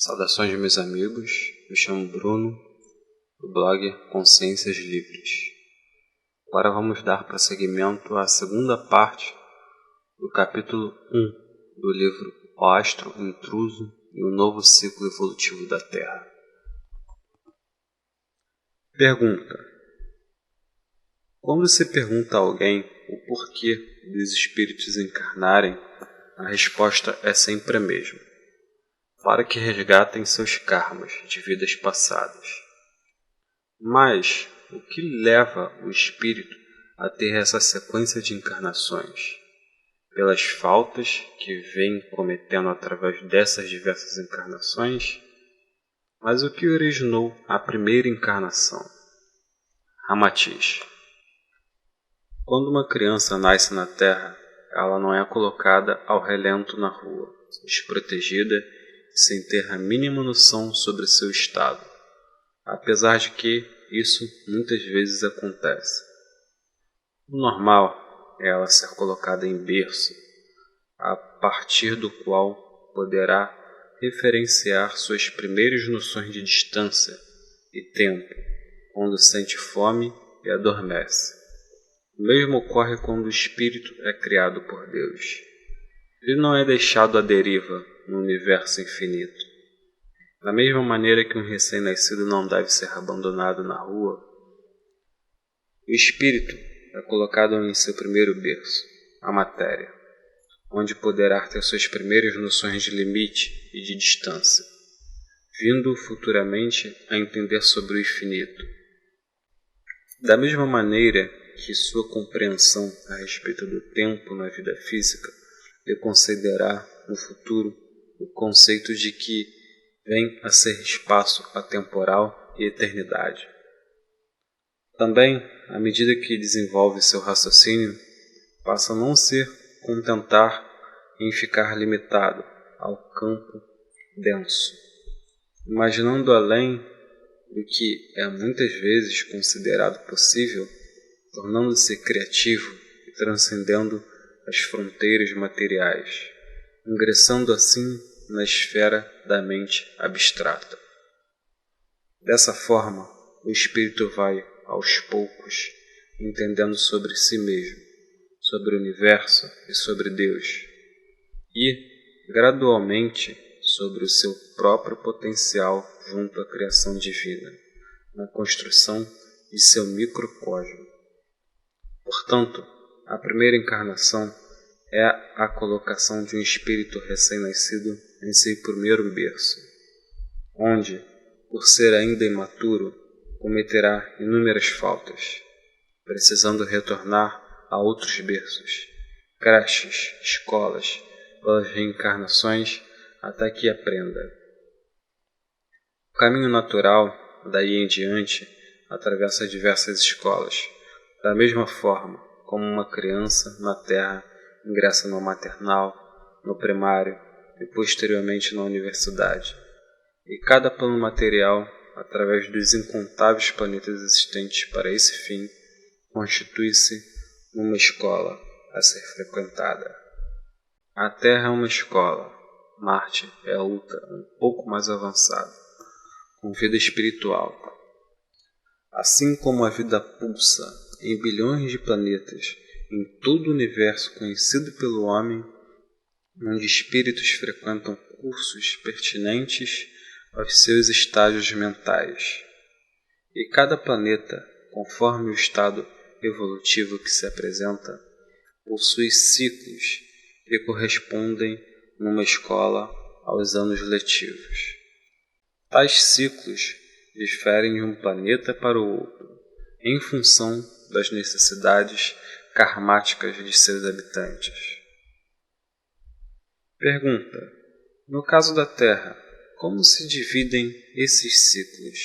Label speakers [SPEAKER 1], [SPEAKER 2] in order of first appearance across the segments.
[SPEAKER 1] Saudações, meus amigos. Me chamo Bruno, do blog Consciências Livres. Agora vamos dar prosseguimento à segunda parte do capítulo 1 do livro O Astro Intruso e o Novo Ciclo Evolutivo da Terra. Pergunta: quando se pergunta a alguém o porquê dos espíritos encarnarem, a resposta é sempre a mesma: para que resgatem seus karmas de vidas passadas. Mas o que leva o espírito a ter essa sequência de encarnações? Pelas faltas que vem cometendo através dessas diversas encarnações? Mas o que originou a primeira encarnação? Ramatiz. Quando uma criança nasce na Terra, ela não é colocada ao relento na rua, desprotegida, sem ter a mínima noção sobre seu estado, apesar de que isso muitas vezes acontece. O normal é ela ser colocada em berço, a partir do qual poderá referenciar suas primeiras noções de distância e tempo, quando sente fome e adormece. O mesmo ocorre quando o espírito é criado por Deus. Ele não é deixado à deriva no universo infinito. Da mesma maneira que um recém-nascido não deve ser abandonado na rua, o espírito é colocado em seu primeiro berço, a matéria, onde poderá ter suas primeiras noções de limite e de distância, vindo futuramente a entender sobre o infinito. Da mesma maneira que sua compreensão a respeito do tempo na vida física lhe concederá no futuro o conceito de que vem a ser espaço atemporal e eternidade. Também, à medida que desenvolve seu raciocínio, passa a não se contentar em ficar limitado ao campo denso, imaginando além do que é muitas vezes considerado possível, tornando-se criativo e transcendendo as fronteiras materiais, ingressando assim na esfera da mente abstrata. Dessa forma, o espírito vai, aos poucos, entendendo sobre si mesmo, sobre o universo e sobre Deus, e, gradualmente, sobre o seu próprio potencial junto à criação divina, na construção de seu microcosmo. Portanto, a primeira encarnação é a colocação de um espírito recém-nascido em seu primeiro berço, onde, por ser ainda imaturo, cometerá inúmeras faltas, precisando retornar a outros berços, creches, escolas, pelas reencarnações, até que aprenda. O caminho natural, daí em diante, atravessa diversas escolas, da mesma forma como uma criança na Terra ingressa no maternal, no primário e posteriormente na universidade. E cada plano material, através dos incontáveis planetas existentes para esse fim, constitui-se numa escola a ser frequentada. A Terra é uma escola, Marte é outra, um pouco mais avançada, com vida espiritual. Assim como a vida pulsa em bilhões de planetas em todo o universo conhecido pelo homem, onde espíritos frequentam cursos pertinentes aos seus estágios mentais. E cada planeta, conforme o estado evolutivo que se apresenta, possui ciclos que correspondem numa escola aos anos letivos. Tais ciclos diferem de um planeta para o outro, em função das necessidades karmáticas de seus habitantes. Pergunta: no caso da Terra, como se dividem esses ciclos?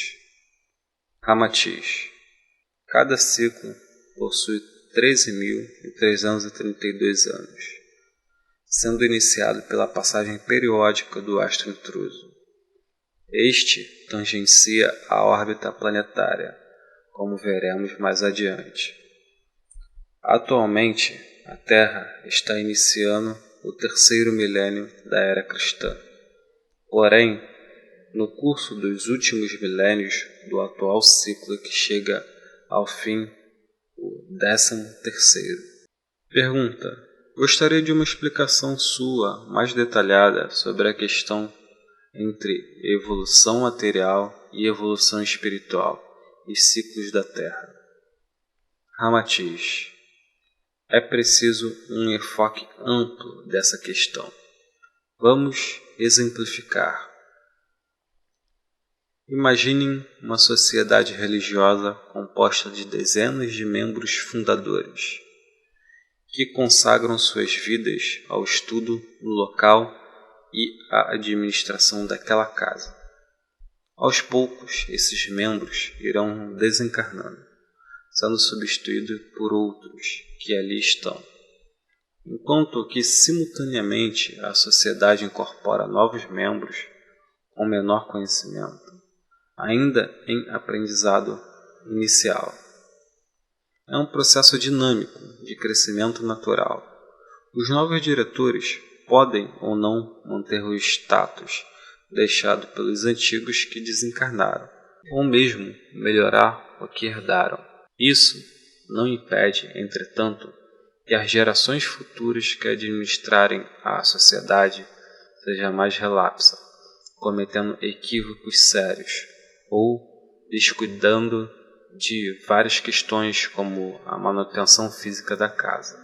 [SPEAKER 1] Ramatiz: cada ciclo possui 13.332 anos, sendo iniciado pela passagem periódica do astro intruso. Este tangencia a órbita planetária, como veremos mais adiante. Atualmente, a Terra está iniciando o terceiro milênio da Era Cristã. Porém, no curso dos últimos milênios do atual ciclo que chega ao fim, o 13º. Pergunta: gostaria de uma explicação sua mais detalhada sobre a questão entre evolução material e evolução espiritual e ciclos da Terra. Ramatiz: é preciso um enfoque amplo dessa questão. Vamos exemplificar. Imaginem uma sociedade religiosa composta de dezenas de membros fundadores, que consagram suas vidas ao estudo no local e à administração daquela casa. Aos poucos, esses membros irão desencarnando, sendo substituídos por outros que ali estão, enquanto que simultaneamente a sociedade incorpora novos membros com menor conhecimento, ainda em aprendizado inicial. É um processo dinâmico de crescimento natural. Os novos diretores podem ou não manter o status deixado pelos antigos que desencarnaram, ou mesmo melhorar o que herdaram. Isso não impede, entretanto, que as gerações futuras que administrarem a sociedade sejam mais relapsas, cometendo equívocos sérios ou descuidando de várias questões como a manutenção física da casa.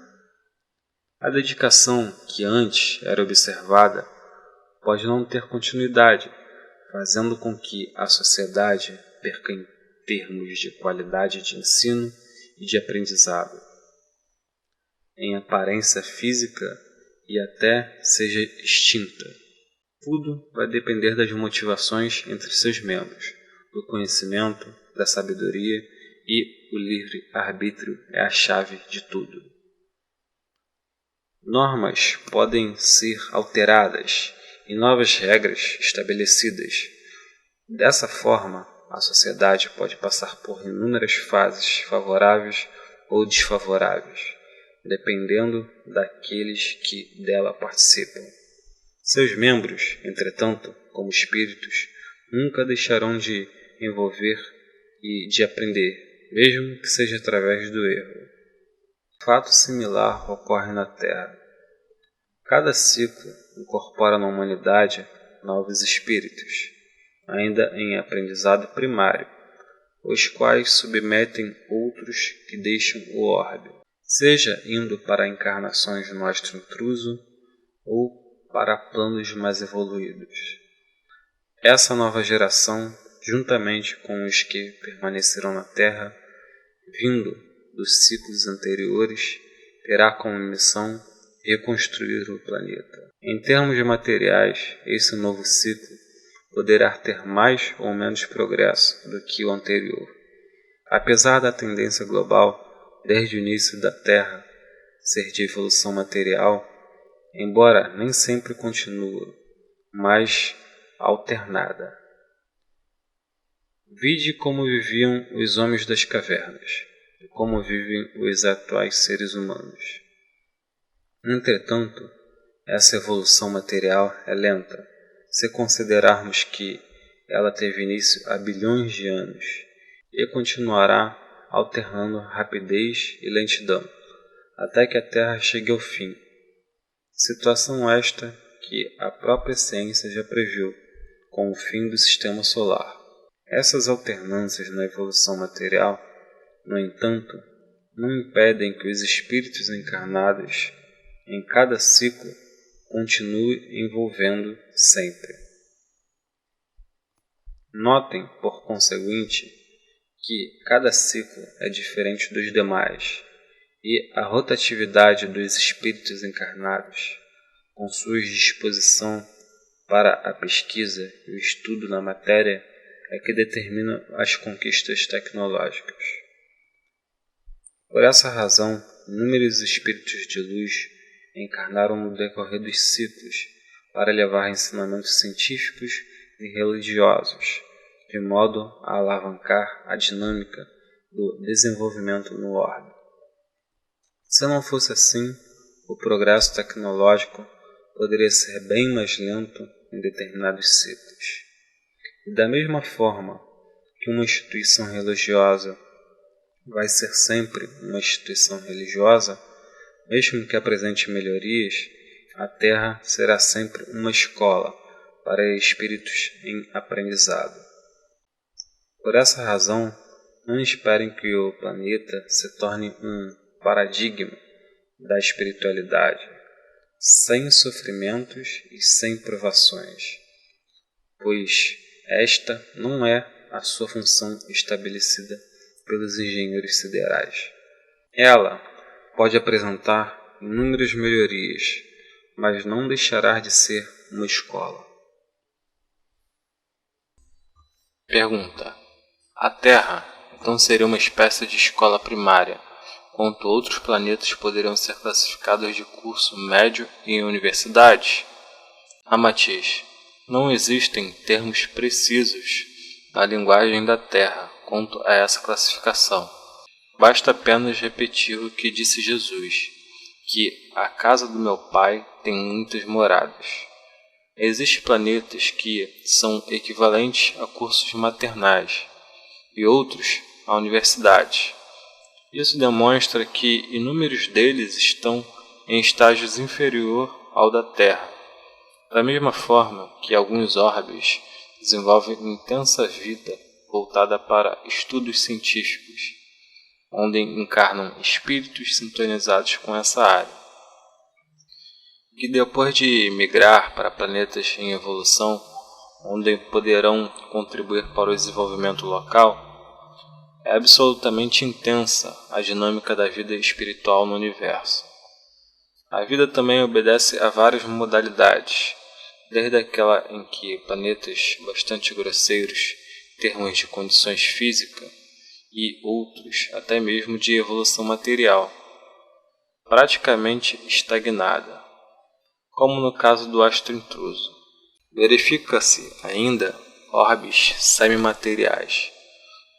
[SPEAKER 1] A dedicação que antes era observada pode não ter continuidade, fazendo com que a sociedade perca em termos de qualidade de ensino e de aprendizado, em aparência física e até seja extinta. Tudo vai depender das motivações entre seus membros, do conhecimento, da sabedoria, e o livre-arbítrio é a chave de tudo. Normas podem ser alteradas e novas regras estabelecidas. Dessa forma, a sociedade pode passar por inúmeras fases favoráveis ou desfavoráveis, dependendo daqueles que dela participam. Seus membros, entretanto, como espíritos, nunca deixarão de envolver e de aprender, mesmo que seja através do erro. Fato similar ocorre na Terra. Cada ciclo incorpora na humanidade novos espíritos, ainda em aprendizado primário, os quais submetem outros que deixam o orbe, seja indo para encarnações no astro intruso ou para planos mais evoluídos. Essa nova geração, juntamente com os que permanecerão na Terra, vindo dos ciclos anteriores, terá como missão reconstruir o planeta. Em termos materiais, esse novo ciclo poderá ter mais ou menos progresso do que o anterior. Apesar da tendência global, desde o início da Terra, ser de evolução material, embora nem sempre continue, mas alternada. Vide como viviam os homens das cavernas, e como vivem os atuais seres humanos. Entretanto, essa evolução material é lenta, se considerarmos que ela teve início há bilhões de anos e continuará alternando rapidez e lentidão, até que a Terra chegue ao fim. Situação esta que a própria ciência já previu com o fim do Sistema Solar. Essas alternâncias na evolução material, no entanto, não impedem que os espíritos encarnados em cada ciclo continuem envolvendo sempre. Notem, por conseguinte, que cada ciclo é diferente dos demais e a rotatividade dos espíritos encarnados, com sua disposição para a pesquisa e o estudo na matéria, é que determina as conquistas tecnológicas. Por essa razão, inúmeros espíritos de luz encarnaram no decorrer dos ciclos para levar ensinamentos científicos e religiosos, de modo a alavancar a dinâmica do desenvolvimento no orbe. Se não fosse assim, o progresso tecnológico poderia ser bem mais lento em determinados ciclos. E da mesma forma que uma instituição religiosa vai ser sempre uma instituição religiosa, mesmo que apresente melhorias, a Terra será sempre uma escola para espíritos em aprendizado. Por essa razão, não esperem que o planeta se torne um paradigma da espiritualidade, sem sofrimentos e sem provações, pois esta não é a sua função estabelecida pelos engenheiros siderais. Ela pode apresentar inúmeras melhorias, mas não deixará de ser uma escola.
[SPEAKER 2] Pergunta: a Terra então seria uma espécie de escola primária, enquanto outros planetas poderiam ser classificados de curso médio em universidades? Matias: não existem termos precisos na linguagem da Terra quanto a essa classificação. Basta apenas repetir o que disse Jesus, que a casa do meu Pai tem muitas moradas. Existem planetas que são equivalentes a cursos maternais e outros a universidades. Isso demonstra que inúmeros deles estão em estágios inferior ao da Terra. Da mesma forma que alguns orbes desenvolvem intensa vida voltada para estudos científicos, onde encarnam espíritos sintonizados com essa área, que depois de migrar para planetas em evolução, onde poderão contribuir para o desenvolvimento local, é absolutamente intensa a dinâmica da vida espiritual no universo. A vida também obedece a várias modalidades, desde aquela em que planetas bastante grosseiros, em termos de condições físicas, e outros até mesmo de evolução material, praticamente estagnada, como no caso do astro intruso. Verifica-se ainda orbes semimateriais,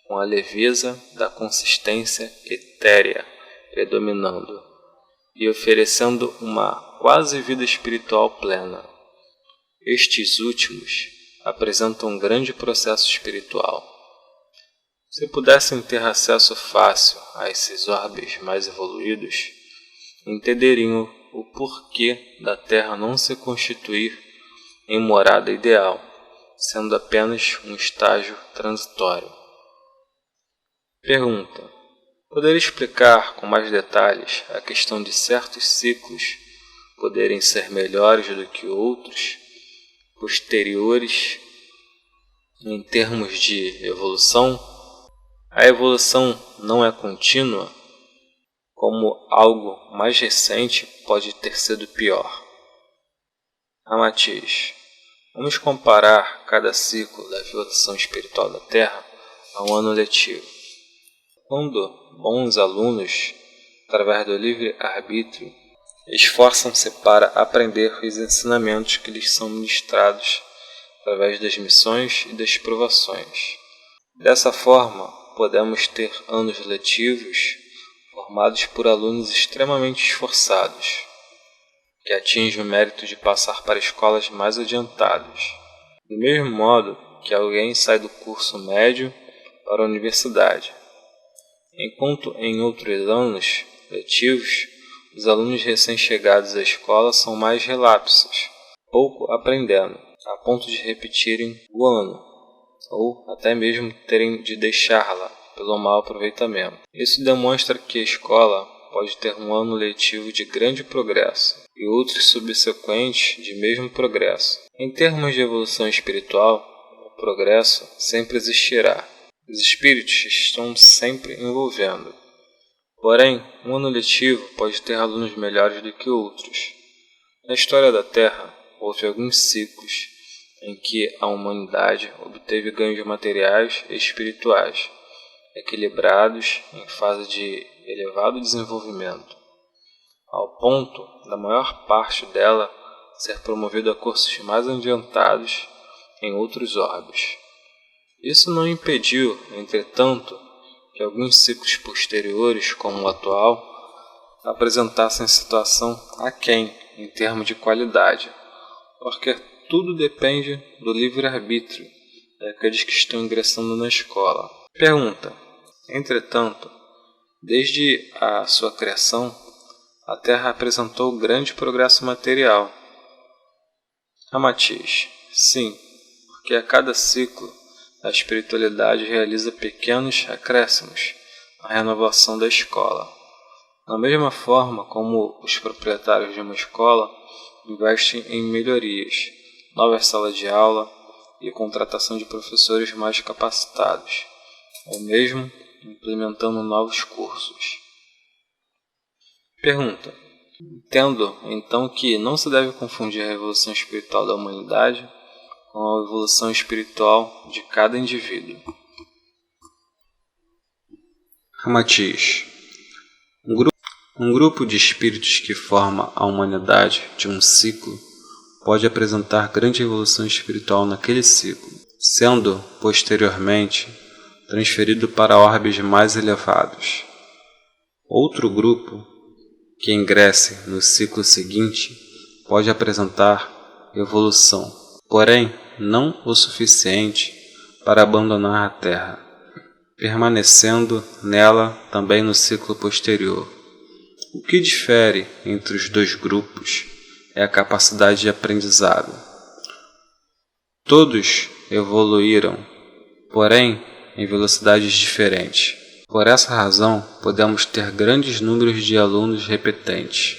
[SPEAKER 2] com a leveza da consistência etérea predominando e oferecendo uma quase vida espiritual plena. Estes últimos apresentam um grande processo espiritual. Se pudessem ter acesso fácil a esses orbes mais evoluídos, entenderiam o porquê da Terra não se constituir em morada ideal, sendo apenas um estágio transitório. Pergunta: poderia explicar com mais detalhes a questão de certos ciclos poderem ser melhores do que outros, posteriores, em termos de evolução? A evolução não é contínua, como algo mais recente pode ter sido pior. Matias: vamos comparar cada ciclo da evolução espiritual da Terra a um ano letivo. Quando bons alunos, através do livre-arbítrio, esforçam-se para aprender os ensinamentos que lhes são ministrados através das missões e das provações. Dessa forma, podemos ter anos letivos formados por alunos extremamente esforçados, que atingem o mérito de passar para escolas mais adiantadas. Do mesmo modo que alguém sai do curso médio para a universidade, enquanto em outros anos letivos, os alunos recém-chegados à escola são mais relapsos, pouco aprendendo, a ponto de repetirem o ano, ou até mesmo terem de deixá-la pelo mau aproveitamento. Isso demonstra que a escola pode ter um ano letivo de grande progresso e outros subsequentes de mesmo progresso. Em termos de evolução espiritual, o progresso sempre existirá. Os espíritos estão sempre envolvendo. Porém, um ano letivo pode ter alunos melhores do que outros. Na história da Terra, houve alguns ciclos em que a humanidade obteve ganhos materiais e espirituais, equilibrados em fase de elevado desenvolvimento, ao ponto da maior parte dela ser promovida a cursos mais adiantados em outros orbes. Isso não impediu, entretanto, que alguns ciclos posteriores, como o atual, apresentassem situação aquém em termos de qualidade, porque tudo depende do livre-arbítrio daqueles que estão ingressando na escola. Pergunta: entretanto, desde a sua criação, a Terra apresentou grande progresso material. Ramatiz: sim, porque a cada ciclo a espiritualidade realiza pequenos acréscimos na renovação da escola. Da mesma forma como os proprietários de uma escola investem em melhorias, novas salas de aula e contratação de professores mais capacitados, ou mesmo implementando novos cursos. Pergunta: entendo então que não se deve confundir a evolução espiritual da humanidade com a evolução espiritual de cada indivíduo.
[SPEAKER 1] Ramatiz: um grupo de espíritos que forma a humanidade de um ciclo pode apresentar grande evolução espiritual naquele ciclo, sendo, posteriormente, transferido para orbes mais elevados. Outro grupo que ingresse no ciclo seguinte pode apresentar evolução, porém não o suficiente para abandonar a Terra, permanecendo nela também no ciclo posterior. O que difere entre os dois grupos é a capacidade de aprendizado. Todos evoluíram, porém em velocidades diferentes. Por essa razão, podemos ter grandes números de alunos repetentes,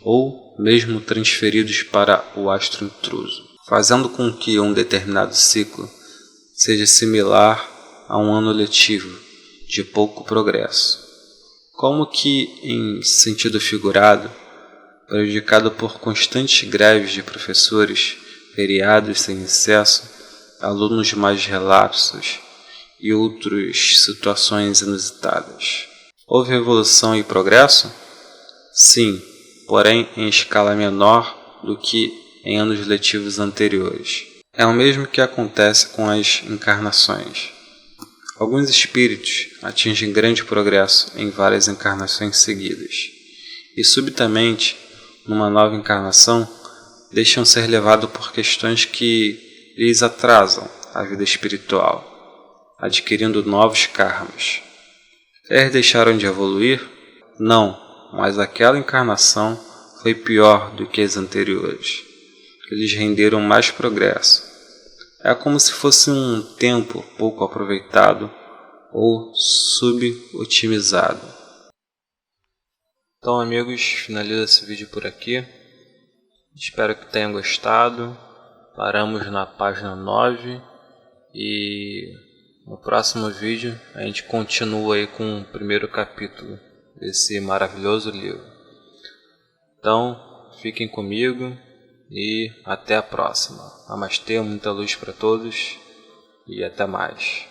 [SPEAKER 1] ou mesmo transferidos para o astro intruso, fazendo com que um determinado ciclo seja similar a um ano letivo de pouco progresso. Como que, em sentido figurado, prejudicado por constantes greves de professores, feriados sem recesso, alunos mais relapsos e outras situações inusitadas. Houve evolução e progresso? Sim, porém em escala menor do que em anos letivos anteriores. É o mesmo que acontece com as encarnações. Alguns espíritos atingem grande progresso em várias encarnações seguidas, e subitamente, numa nova encarnação, deixam ser levados por questões que lhes atrasam a vida espiritual, adquirindo novos karmas. Eles deixaram de evoluir? Não, mas aquela encarnação foi pior do que as anteriores. Eles renderam mais progresso. É como se fosse um tempo pouco aproveitado ou subotimizado.
[SPEAKER 2] Então, amigos, finalizo esse vídeo por aqui. Espero que tenham gostado. Paramos na página 9 e no próximo vídeo a gente continua aí com o primeiro capítulo desse maravilhoso livro. Então, fiquem comigo e até a próxima. Namastê, muita luz para todos e até mais.